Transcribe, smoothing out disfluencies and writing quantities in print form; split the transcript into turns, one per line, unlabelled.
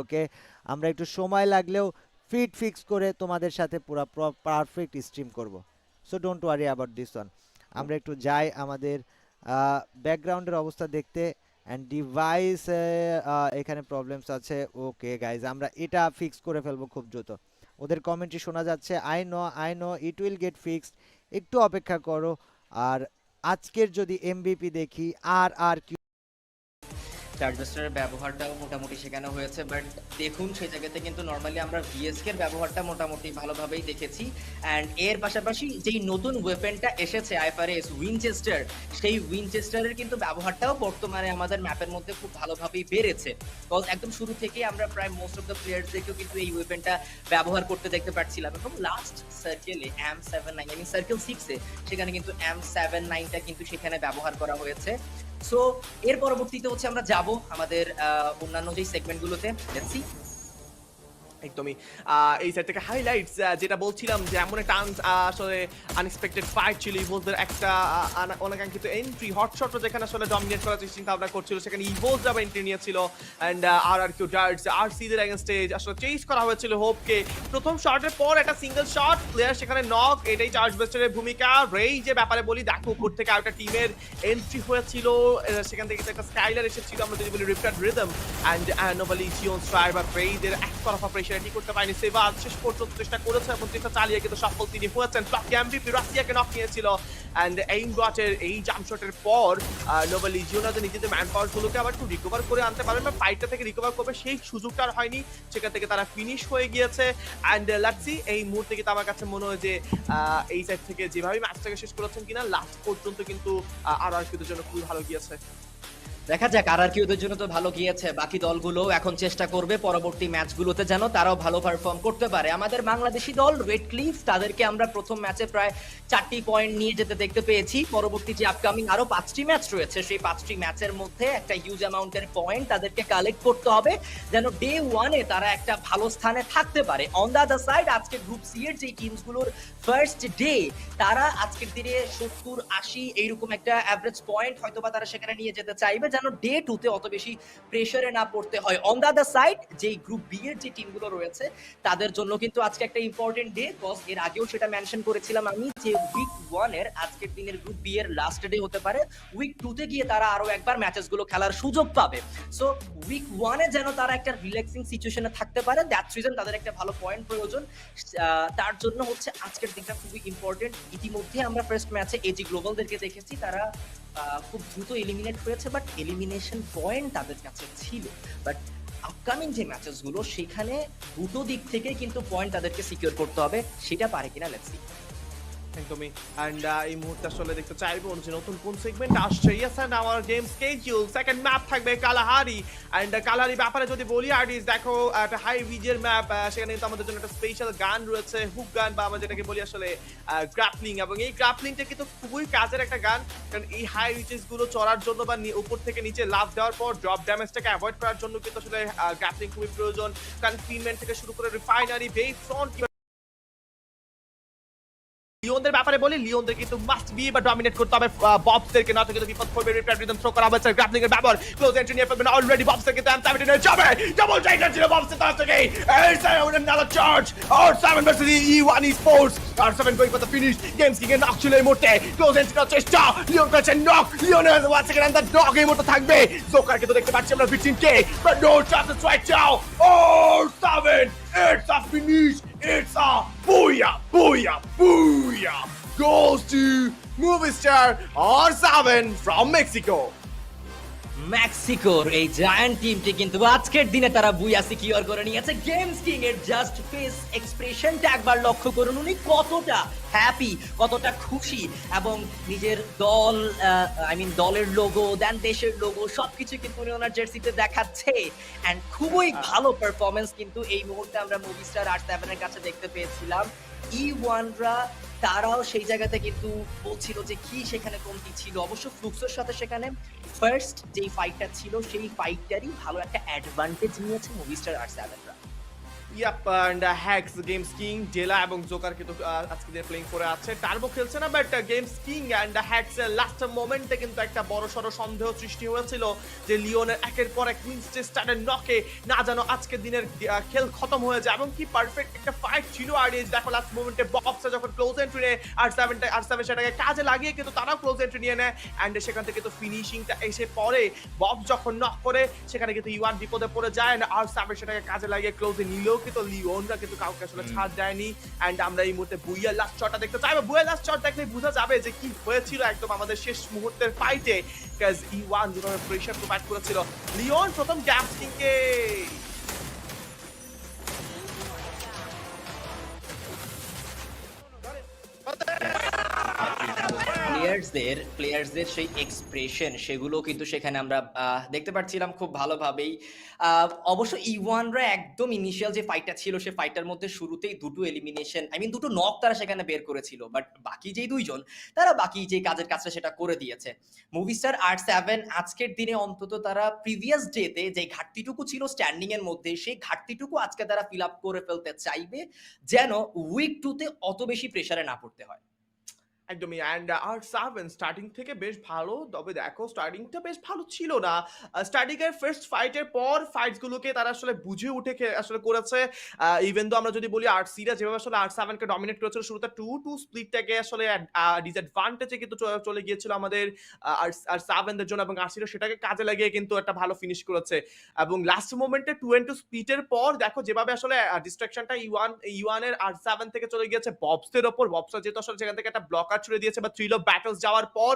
ওকে, আমরা একটু সময় লাগলেও ফিট ফিক্স করে তোমাদের সাথে পুরো পারফেক্ট স্ট্রিম করব। So don't worry about this one. আমরা একটু যাই আমাদের ব্যাকগ্রাউন্ডের অবস্থা দেখতে। অ্যান্ড ডিভাইস এখানে প্রবলেমস আছে। ওকে গাইজ, আমরা এটা ফিক্স করে ফেলবো খুব দ্রুত। ওদের কমেন্ট্রি শোনা যাচ্ছে, I know it will get fixed, একটু অপেক্ষা করো। আর আজকের যদি এমবিপি দেখি, আর কি
চার্জার্সের ব্যবহারটাও মোটামুটি সেখানে হয়েছে, বাট দেখুন সেই জায়গাতে কিন্তু নর্মালি আমরা ভিএসকে এর ব্যবহারটা মোটামুটি ভালোভাবেই দেখেছি। অ্যান্ড এর পাশাপাশি যেই নতুন ওয়েপেনটা এসেছে আইফারেস উইনচেস্টার, সেই উইনচেস্টারের কিন্তু ব্যবহারটাও বর্তমানে আমাদের ম্যাপের মধ্যে খুব ভালোভাবেই বেড়েছে। কজ একদম শুরু থেকে আমরা প্রায় মোস্ট অফ দ্য প্লেয়ার্সদেরকেও কিন্তু এই ওয়েপেনটা ব্যবহার করতে দেখতে পাচ্ছিলাম, এবং লাস্ট সার্কেলে M79 আই মিন সার্কেল 6 এ সেখানে কিন্তু M79টা কিন্তু সেখানে ব্যবহার করা হয়েছে। সো এর পরবর্তীতে হচ্ছে আমরা যাব আমাদের অন্যান্য যে সেগমেন্টগুলোতে। Let's see.
একদমই এই সাইড থেকে হাইলাইটস যেটা বলছিলাম যে এমন একটা আসলে আনএক্সপেক্টেড ফাইট ছিল ইভোলসদের একটা অনাকাঙ্ক্ষিত এন্ট্রি হটশটও যেখানে আসলে ডমিনেট করার চিন্তা ভাবনা করছিল, সেখানে ইভোলস যাবে এন্ট্রি নিয়েছিল। অ্যান্ড আর কিউ ডার্টস আরসিদের এগেইনস্টে আসলে চেজ করা হয়েছিল হোপকে। প্রথম শটের পর একটা সিঙ্গেল শট প্লেয়ার সেখানে নক, এটাই চার্জ বেস্টারের ভূমিকা। রেই যে ব্যাপারে বলি, দেখো উপর থেকে আরেকটা টিমের এন্ট্রি হয়েছিল, সেখান থেকে একটা স্কাইলার এসেছিল, আমরা যদি বলি রিপ্টার্ড রিদম। অ্যান্ড নোভালি জিওন স্ট্রাইভ বা রেইদের একতরফা প্রেশার এটি করতে পারেনি সেভাগ, শেষ পর্যন্ত চেষ্টা করেছে এবং চেষ্টা চালিয়ে কিন্তু সফল তিনি হয়েছেন। টপকে এমভিপি রাশিয়াকে নক নিয়েছিল। অ্যান্ড এইম ডটের এই জাম্প শটের পর নোভালি জিওনা যে নিজেদের ম্যান পাওয়ার গুলোকে আবার একটু রিকভার করে আনতে পারবে বা ফাইটটা থেকে রিকভার করবে, সেই সুযোগটা আর হয়নি, সেখান থেকে তারা ফিনিশ হয়ে গিয়েছে। অ্যান্ড লেটস সি এই মুহূর্তে কিন্তু আমার কাছে মনে হয় যে এই সাইড থেকে যেভাবে ম্যাচটাকে শেষ করেছেন কিনা লাস্ট পর্যন্ত কিন্তু আর কিউদের জন্য খুবই ভালো গিয়েছে।
দেখা যাক, আর কি ওদের জন্য তো ভালো গিয়েছে, বাকি দলগুলো এখন চেষ্টা করবে পরবর্তী ম্যাচগুলোতে যেন তারাও ভালো পারফর্ম করতে পারে। আমাদের বাংলাদেশি দল রেড ক্লিফ, তাদেরকে আমরা প্রথম ম্যাচে প্রায় 4টি পয়েন্ট নিয়ে যেতে দেখতে পেয়েছি। পরবর্তী যে আপকামিং আরো 5টি ম্যাচ রয়েছে, সেই 5টি ম্যাচের মধ্যে একটা হিউজ অ্যামাউন্টের পয়েন্ট তাদেরকে কালেক্ট করতে হবে যেন ডে 1-এ তারা একটা ভালো স্থানে থাকতে পারে। অন দ্য আদার সাইড, আজকে গ্রুপ সি এর যে টিমসগুলোর ফার্স্ট ডে, তারা আজকের দিনে 70-80 এইরকম একটা অ্যাভারেজ পয়েন্ট হয়তোবা তারা সেখানে নিয়ে যেতে চাইবে যেন ডে 2-তে অত বেশি প্রেসারে না পড়তে হয়। অন দ্য আদার সাইড, যেই গ্রুপ বি এর যে টিমগুলো রয়েছে তাদের জন্য কিন্তু আজকে একটা ইম্পর্টেন্ট ডে, কজ এর আগেও সেটা মেনশন করেছিলাম আমি যে উইক 1 এর আজকের দিনের গ্রুপ বি এর লাস্ট ডে হতে পারে। উইক 2-তে গিয়ে তারা আরো একবার ম্যাচেস গুলো খেলার সুযোগ পাবে। সো উইক 1-এ যেন তারা একটা রিল্যাক্সিং সিচুয়েশনে থাকতে পারে, দ্যাটস রিজন তাদের একটা ভালো পয়েন্ট প্রয়োজন। তার জন্য হচ্ছে আজকের দিনটা খুবই ইম্পর্টেন্ট। ইতিমধ্যে আমরা ফার্স্ট ম্যাচে এজি গ্লোবালদেরকে দেখেছি, তারা খুব দ্রুত এলিমিনেট হয়েছে, বাট এলিমিনেশন পয়েন্ট তাদের কাছে ছিল। বাট আপকামিং যে ম্যাচেস গুলো, সেখানে দুটো দিক থেকে কিন্তু পয়েন্ট তাদেরকে সিকিউর করতে হবে, সেটা পারে কিনা লেটস সি।
একদমই। অ্যান্ড এই মুহূর্তে আসলে দেখতে চাইবো যে নতুন কোন সেগমেন্ট আসছে। ইয়েস, অ্যান্ড আমার গেম স্কেডিউল সেকেন্ড ম্যাপ থাকবে কালাহারি। অ্যান্ড কালাহারি ব্যাপারে যদি বলি আর্টিস্ট, দেখো একটা হাই ভিজের ম্যাপ, সেখানে কিন্তু আমাদের জন্য একটা স্পেশাল গান রয়েছে, হুক গান বা আমরা যেটাকে বলি আসলে গ্রাপলিং, এবং এই গ্রাপলিংটা কিন্তু খুবই কাজের একটা গান, কারণ এই হাই রিচেস গুলো চড়ার জন্য বা উপর থেকে নিচে লাভ দেওয়ার পর ড্রপ ড্যামেজটাকে অ্যাভয়েড করার জন্য কিন্তু আসলে গ্রাপলিং খুবই প্রয়োজন। কনফিনমেন্ট থেকে শুরু করে রিফাইনারি বেস ফ্রন্ট, লিওনদের ব্যাপারে বলি, লিওনদের কিন্তু মাস্ট বি বা ডমিনেট করতে হবে ববসদেরকে, না তো কিন্তু বিপদ পড়বে। রিপ্লাইড রিদম থ্রো করা হয়েছে, গ্রাপলিং এর ব্যবহার, ক্লোজ এন্ট্রি নিয়ে ফেলবেন অলরেডি ববসদের কিন্তু M79 এর যাবে, ডাবল টাইটার ছিল ববসের তরফ থেকে। এই side another charge or 7 versus E1 Esports, আর 7 going for the finish, games king এর নক ছিল এই মুহূর্তে, ক্লোজ এন্ট্রি করার চেষ্টা, লিওন করেছে নক, লিওনের ওয়ান্স এগেইন দ্য নক এই মুহূর্তে থাকবে। জোকার কিন্তু দেখতে পাচ্ছি আমরা 15K, but no chances right now. Oh 7, it's a finish, it's a booyah, booyah, booyah, goes to movie star R7 from Mexico.
মেক্সিকোর এই জায়ান্ট টিমটি কিন্তু আজকের দিনে তারা বুয়া সিকিউর করে নিয়েছে। গেমস কিং এর জাস্ট ফেস এক্সপ্রেশনটা একবার লক্ষ্য করুন, উনি কতটা হ্যাপি, কতটা খুশি, এবং নিজের দল আই মিন দলের লোগো দেন দেশের লোগো সবকিছু কিন্তু উনি ওনার জার্সিতে দেখাচ্ছে। অ্যান্ড খুবই ভালো পারফরমেন্স কিন্তু এই মুহূর্তে আমরা মুভি স্টার R7 এর কাছে দেখতে পেয়েছিলাম। E1রা তারাও সেই জায়গাতে কিন্তু বলছিল যে কি সেখানে কমতি ছিল। অবশ্য ফ্লুক্সের সাথে সেখানে ফার্স্ট যেই ফাইটটা ছিল, সেই ফাইটটারই ভালো একটা অ্যাডভান্টেজ নিয়েছে মুভি স্টার R7রা।
Yap and hacks games king Della এবং জোকার কিন্তু আজকে দিয়ে প্লেইং করে আছে। টার্বো খেলছে না, but games king and hacks এর লাস্ট মোমেন্টে কিন্তু একটা বড় সড়ো সন্দেহ সৃষ্টি হয়েছিল যে লিওনের একের পর এক উইনস্টে স্টারের নকে না জানো আজকের দিনের খেল খতম হয়ে যায়, এবং কি পারফেক্ট একটা ফাইট ছিল। আর এই দেখো লাস্ট মোমেন্টে বক্সে যখন ক্লোজ এন্ট্রি নেয় আর সেভেন সেটাকে কাজে লাগিয়ে কিন্তু তারাও ক্লোজ এন্ট্রি নিয়ে নেয়, অ্যান্ড সেখান থেকে কিন্তু ফিনিশিংটা এসে পড়ে। বক্স যখন নক করে সেখানে কিন্তু ইউয়ান বিপদে পড়ে যায়, আর সেভেন সেটাকে কাজে লাগিয়ে ক্লোজে নিলেও কিন্তু লিওনরা কিন্তু কাউকে আসলে ছাড় দেয়নি। অ্যান্ড আমরা এই মুহূর্তে বুইয়ার লাস্ট শটটা দেখতে চাইবো। বুইয়ার লাস্ট শট দেখলে বোঝা যাবে যে কি হয়েছিল একদম আমাদের শেষ মুহূর্তের ফাইটে, কাজ ইউয়ান যেভাবে প্রেসার প্রোভাইড করেছিল। লিওন প্রথম গ্যাপস কিংকে
প্লেয়ার্সদের সেই এক্সপ্রেশন সেগুলো কিন্তু সেখানে আমরা দেখতে পাচ্ছিলাম খুব ভালোভাবেই। অবশ্য ইওয়ানরা একদম ইনিশিয়াল যে ফাইটটা ছিল সে ফাইটটার মধ্যে শুরুতেই দুটো এলিমিনেশন দুটো নক তারা সেখানে বের করেছিল, বাট বাকি যেই দুইজন তারা বাকি যে কাজের কাজটা সেটা করে দিয়েছে। মুভিস্টার R7 আজকের দিনে অন্তত তারা প্রিভিয়াস ডেতে যে ঘাটতিটুকু ছিল স্ট্যান্ডিং এর মধ্যে সেই ঘাটতিটুকু আজকে তারা ফিল আপ করে ফেলতে চাইবে, যেন উইক 2 তে অত বেশি প্রেসারে না পড়তে হয়।
একদমই। অ্যান্ড আর সেভেন স্টার্টিং থেকে বেশ ভালো, তবে দেখো স্টার্টিংটা বেশ ভালো ছিল না। স্টার্টিং এর ফার্স্ট ফাইটের পর ফাইটস গুলোকে তারা আসলে বুঝে উঠে আসলে করেছে। ইভেন তো আমরা যদি বলি আরসিরা যেভাবে আসলে আর সেভেন কে ডমিনেট করেছিল শুরুতে 2-2 স্প্লিটটাকে আসলে ডিসঅ্যাডভান্টেজে কিন্তু চলে গিয়েছিল আমাদের আর সেভেনদের জন্য, এবং আরসিরা সেটাকে কাজে লাগিয়ে কিন্তু একটা ভালো ফিনিশ করেছে। এবং লাস্ট মোমেন্টে 2-2 স্প্লিটের পর দেখো যেভাবে আসলে ডিস্ট্রাকশনটা ইউয়ানের আর সেভেন থেকে চলে গিয়েছে ববসের ওপর। ববসা যেহেতু আসলে সেখান থেকে একটা ব্লকার ছুড়ে দিয়েছে, বা থ্রিল অফ ব্যাটলস যাওয়ার পর